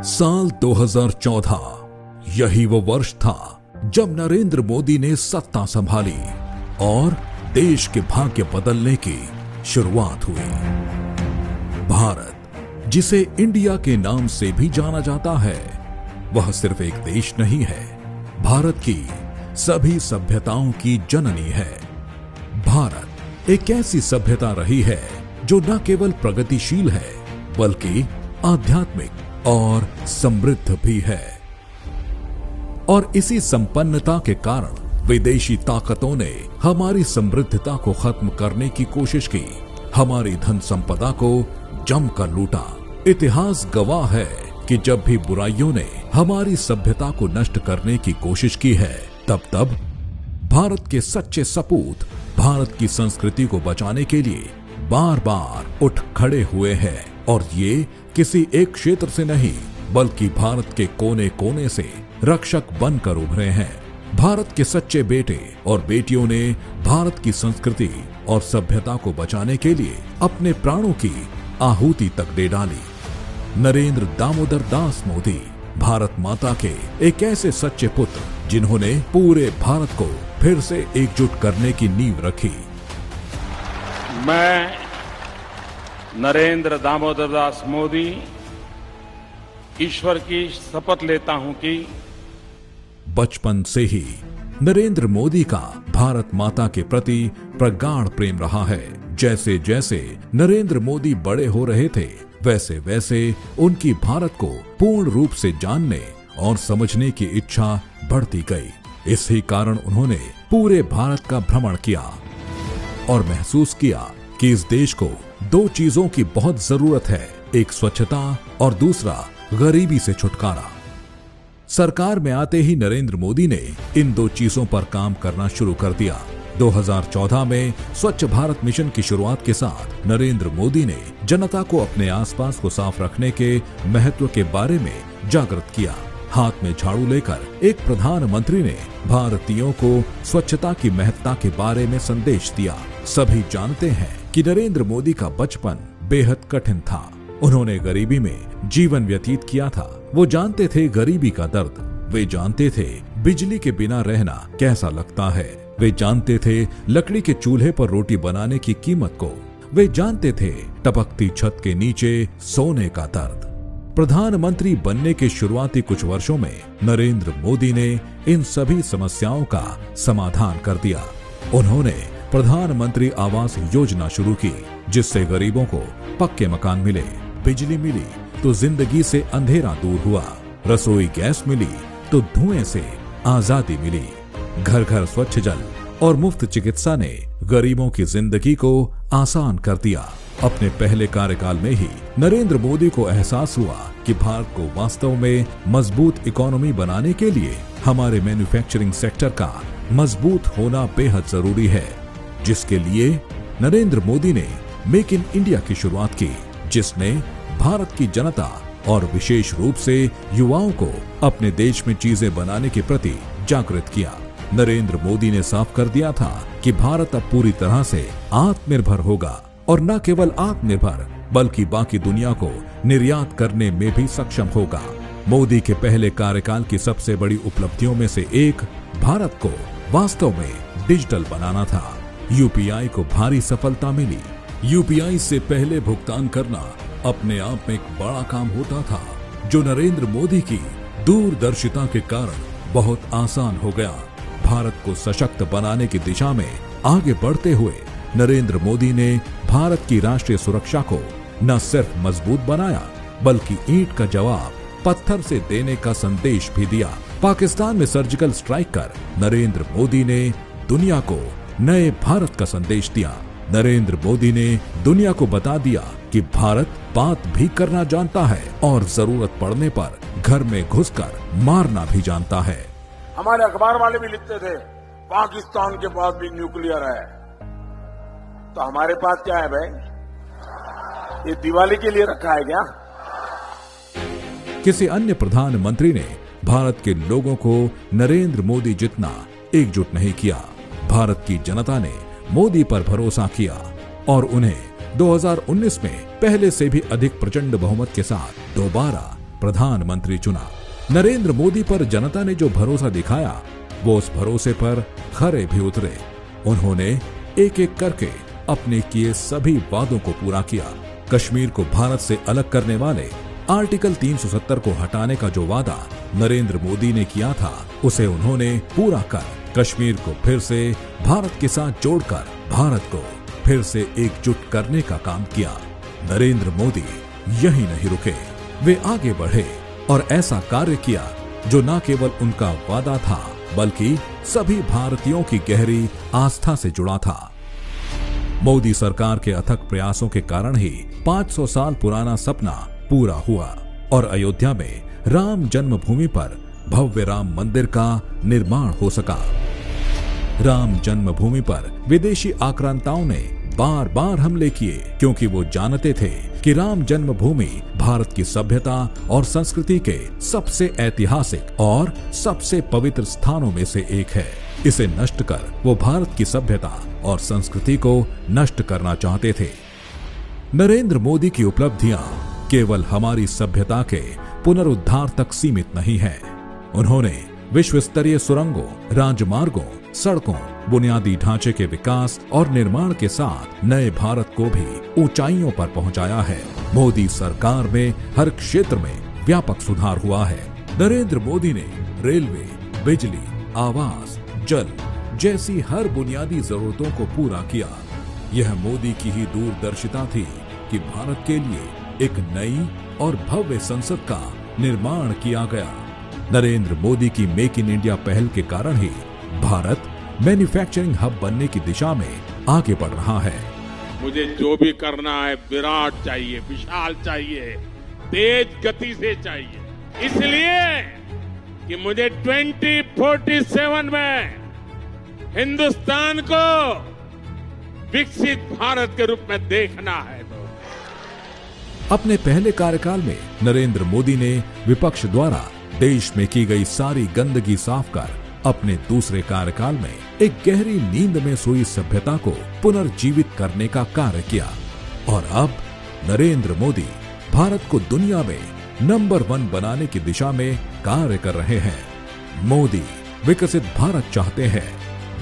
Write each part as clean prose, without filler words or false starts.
साल 2014 यही वो वर्ष था जब नरेंद्र मोदी ने सत्ता संभाली और देश के भाग्य बदलने की शुरुआत हुई। भारत, जिसे इंडिया के नाम से भी जाना जाता है, वह सिर्फ एक देश नहीं है, भारत की सभी सभ्यताओं की जननी है। भारत एक ऐसी सभ्यता रही है जो न केवल प्रगतिशील है बल्कि आध्यात्मिक और समृद्ध भी है। और इसी संपन्नता के कारण विदेशी ताकतों ने हमारी समृद्धता को खत्म करने की कोशिश की, हमारी धन संपदा को जमकर लूटा। इतिहास गवाह है कि जब भी बुराइयों ने हमारी सभ्यता को नष्ट करने की कोशिश की है, तब भारत के सच्चे सपूत भारत की संस्कृति को बचाने के लिए बार बार उठ खड़े हुए हैं। और ये किसी एक क्षेत्र से नहीं बल्कि भारत के कोने कोने से रक्षक बनकर उभरे हैं। भारत के सच्चे बेटे और बेटियों ने भारत की संस्कृति और सभ्यता को बचाने के लिए अपने प्राणों की आहुति तक दे डाली। नरेंद्र दामोदर दास मोदी भारत माता के एक ऐसे सच्चे पुत्र जिन्होंने पूरे भारत को फिर से एकजुट करने की नींव रखी। मैं नरेंद्र दामोदर दास मोदी ईश्वर की शपथ लेता हूं कि बचपन से ही नरेंद्र मोदी का भारत माता के प्रति प्रगाढ़ प्रेम रहा है। जैसे जैसे नरेंद्र मोदी बड़े हो रहे थे, वैसे वैसे उनकी भारत को पूर्ण रूप से जानने और समझने की इच्छा बढ़ती गई। इसी कारण उन्होंने पूरे भारत का भ्रमण किया और महसूस किया कि इस देश को दो चीजों की बहुत जरूरत है, एक स्वच्छता और दूसरा गरीबी से छुटकारा। सरकार में आते ही नरेंद्र मोदी ने इन दो चीजों पर काम करना शुरू कर दिया। 2014 में स्वच्छ भारत मिशन की शुरुआत के साथ नरेंद्र मोदी ने जनता को अपने आसपास को साफ रखने के महत्व के बारे में जागृत किया। हाथ में झाड़ू लेकर एक प्रधानमंत्री ने भारतीयों को स्वच्छता की महत्ता के बारे में संदेश दिया। सभी जानते हैं कि नरेंद्र मोदी का बचपन बेहद कठिन था। उन्होंने गरीबी में जीवन व्यतीत किया था। वो जानते थे गरीबी का दर्द, वे जानते थे बिजली के बिना रहना कैसा लगता है, वे जानते थे लकड़ी के चूल्हे पर रोटी बनाने की कीमत को, वे जानते थे टपकती छत के नीचे सोने का दर्द। प्रधानमंत्री बनने के शुरुआती कुछ वर्षों में नरेंद्र मोदी ने इन सभी समस्याओं का समाधान कर दिया। उन्होंने प्रधानमंत्री आवास योजना शुरू की, जिससे गरीबों को पक्के मकान मिले, बिजली मिली तो जिंदगी से अंधेरा दूर हुआ, रसोई गैस मिली तो धुएं से आजादी मिली, घर घर स्वच्छ जल और मुफ्त चिकित्सा ने गरीबों की जिंदगी को आसान कर दिया। अपने पहले कार्यकाल में ही नरेंद्र मोदी को एहसास हुआ कि भारत को वास्तव में मजबूत इकोनॉमी बनाने के लिए हमारे मैन्युफैक्चरिंग सेक्टर का मजबूत होना बेहद जरूरी है, जिसके लिए नरेंद्र मोदी ने मेक इन इंडिया की शुरुआत की, जिसने भारत की जनता और विशेष रूप से युवाओं को अपने देश में चीजें बनाने के प्रति जागृत किया। नरेंद्र मोदी ने साफ कर दिया था कि भारत अब पूरी तरह से आत्मनिर्भर होगा और न केवल आत्मनिर्भर बल्कि बाकी दुनिया को निर्यात करने में भी सक्षम होगा। मोदी के पहले कार्यकाल की सबसे बड़ी उपलब्धियों में से एक भारत को वास्तव में डिजिटल बनाना था। यूपीआई को भारी सफलता मिली। यूपीआई से पहले भुगतान करना अपने आप में एक बड़ा काम होता था, जो नरेंद्र मोदी की दूरदर्शिता के कारण बहुत आसान हो गया। भारत को सशक्त बनाने की दिशा में आगे बढ़ते हुए नरेंद्र मोदी ने भारत की राष्ट्रीय सुरक्षा को न सिर्फ मजबूत बनाया बल्कि ईंट का जवाब पत्थर से देने का संदेश भी दिया। पाकिस्तान में सर्जिकल स्ट्राइक कर नरेंद्र मोदी ने दुनिया को नए भारत का संदेश दिया। नरेंद्र मोदी ने दुनिया को बता दिया कि भारत बात भी करना जानता है और जरूरत पड़ने पर घर में घुसकर मारना भी जानता है। हमारे अखबार वाले भी लिखते थे पाकिस्तान के पास भी न्यूक्लियर है, तो हमारे पास क्या है भाई? ये दिवाली के लिए रखा है क्या? किसी अन्य प्रधानमंत्री ने भारत के लोगों को नरेंद्र मोदी जितना एकजुट नहीं किया। भारत की जनता ने मोदी पर भरोसा किया और उन्हें 2019 में पहले से भी अधिक प्रचंड बहुमत के साथ दोबारा प्रधानमंत्री चुना। नरेंद्र मोदी पर जनता ने जो भरोसा दिखाया, वो उस भरोसे पर खरे भी उतरे। उन्होंने एक एक करके अपने किए सभी वादों को पूरा किया। कश्मीर को भारत से अलग करने वाले आर्टिकल 370 को हटाने का जो वादा नरेंद्र मोदी ने किया था, उसे उन्होंने पूरा कर कश्मीर को फिर से भारत के साथ जोड़कर भारत को फिर से एकजुट करने का काम किया। नरेंद्र मोदी यही नहीं रुके, वे आगे बढ़े और ऐसा कार्य किया जो न केवल उनका वादा था, बल्कि सभी भारतीयों की गहरी आस्था से जुड़ा था। मोदी सरकार के अथक प्रयासों के कारण ही 500 साल पुराना सपना पूरा हुआ और अयोध्या में राम जन्मभूमि पर भव्य राम मंदिर का निर्माण हो सका। राम जन्मभूमि पर विदेशी आक्रांताओं ने बार बार हमले किए, क्योंकि वो जानते थे कि राम जन्मभूमि भारत की सभ्यता और संस्कृति के सबसे ऐतिहासिक और सबसे पवित्र स्थानों में से एक है। इसे नष्ट कर वो भारत की सभ्यता और संस्कृति को नष्ट करना चाहते थे। नरेंद्र मोदी की उपलब्धियां केवल हमारी सभ्यता के पुनरुद्धार तक सीमित नहीं है। उन्होंने विश्व स्तरीय सुरंगों, राजमार्गों, सड़कों, बुनियादी ढांचे के विकास और निर्माण के साथ नए भारत को भी ऊंचाइयों पर पहुंचाया है। मोदी सरकार में हर क्षेत्र में व्यापक सुधार हुआ है। नरेंद्र मोदी ने रेलवे, बिजली, आवास, जल जैसी हर बुनियादी जरूरतों को पूरा किया। यह मोदी की ही दूरदर्शिता थी कि भारत के लिए एक नई और भव्य संसद का निर्माण किया गया। नरेंद्र मोदी की मेक इन इंडिया पहल के कारण ही भारत मैन्युफैक्चरिंग हब बनने की दिशा में आगे बढ़ रहा है। मुझे जो भी करना है विराट चाहिए, विशाल चाहिए, तेज गति से चाहिए। इसलिए कि मुझे 2047 में हिंदुस्तान को विकसित भारत के रूप में देखना है। अपने पहले कार्यकाल में नरेंद्र मोदी ने विपक्ष द्वारा देश में की गई सारी गंदगी साफ कर अपने दूसरे कार्यकाल में एक गहरी नींद में सोई सभ्यता को पुनर्जीवित करने का कार्य किया। और अब नरेंद्र मोदी भारत को दुनिया में नंबर 1 बनाने की दिशा में कार्य कर रहे हैं। मोदी विकसित भारत चाहते हैं,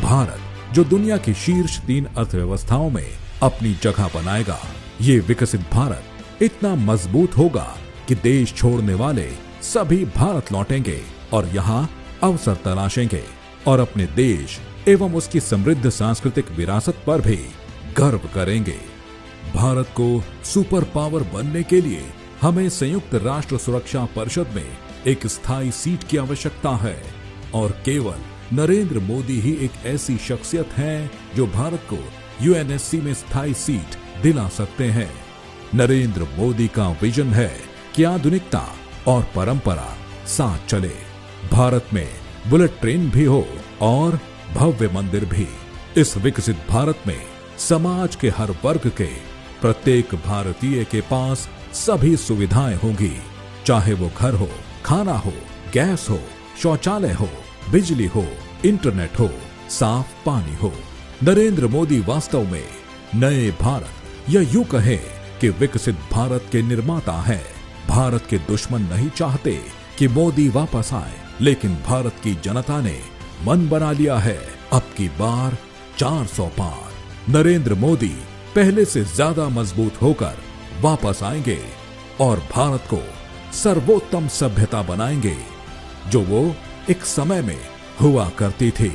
भारत जो दुनिया की शीर्ष 3 अर्थव्यवस्थाओं में अपनी जगह बनाएगा। ये विकसित भारत इतना मजबूत होगा कि देश छोड़ने वाले सभी भारत लौटेंगे और यहाँ अवसर तलाशेंगे और अपने देश एवं उसकी समृद्ध सांस्कृतिक विरासत पर भी गर्व करेंगे। भारत को सुपर पावर बनने के लिए हमें संयुक्त राष्ट्र सुरक्षा परिषद में एक स्थायी सीट की आवश्यकता है और केवल नरेंद्र मोदी ही एक ऐसी शख्सियत हैं जो भारत को यूएनएससी में स्थायी सीट दिला सकते हैं। नरेंद्र मोदी का विजन है कि आधुनिकता और परंपरा साथ चले। भारत में बुलेट ट्रेन भी हो और भव्य मंदिर भी। इस विकसित भारत में समाज के हर वर्ग के प्रत्येक भारतीय के पास सभी सुविधाएं होंगी, चाहे वो घर हो, खाना हो, गैस हो, शौचालय हो, बिजली हो, इंटरनेट हो, साफ पानी हो। नरेंद्र मोदी वास्तव में नए भारत या यूं कहे कि विकसित भारत के निर्माता हैं। भारत के दुश्मन नहीं चाहते कि मोदी वापस आए, लेकिन भारत की जनता ने मन बना लिया है अब की बार 400 पार। नरेंद्र मोदी पहले से ज्यादा मजबूत होकर वापस आएंगे और भारत को सर्वोत्तम सभ्यता बनाएंगे जो वो एक समय में हुआ करती थी।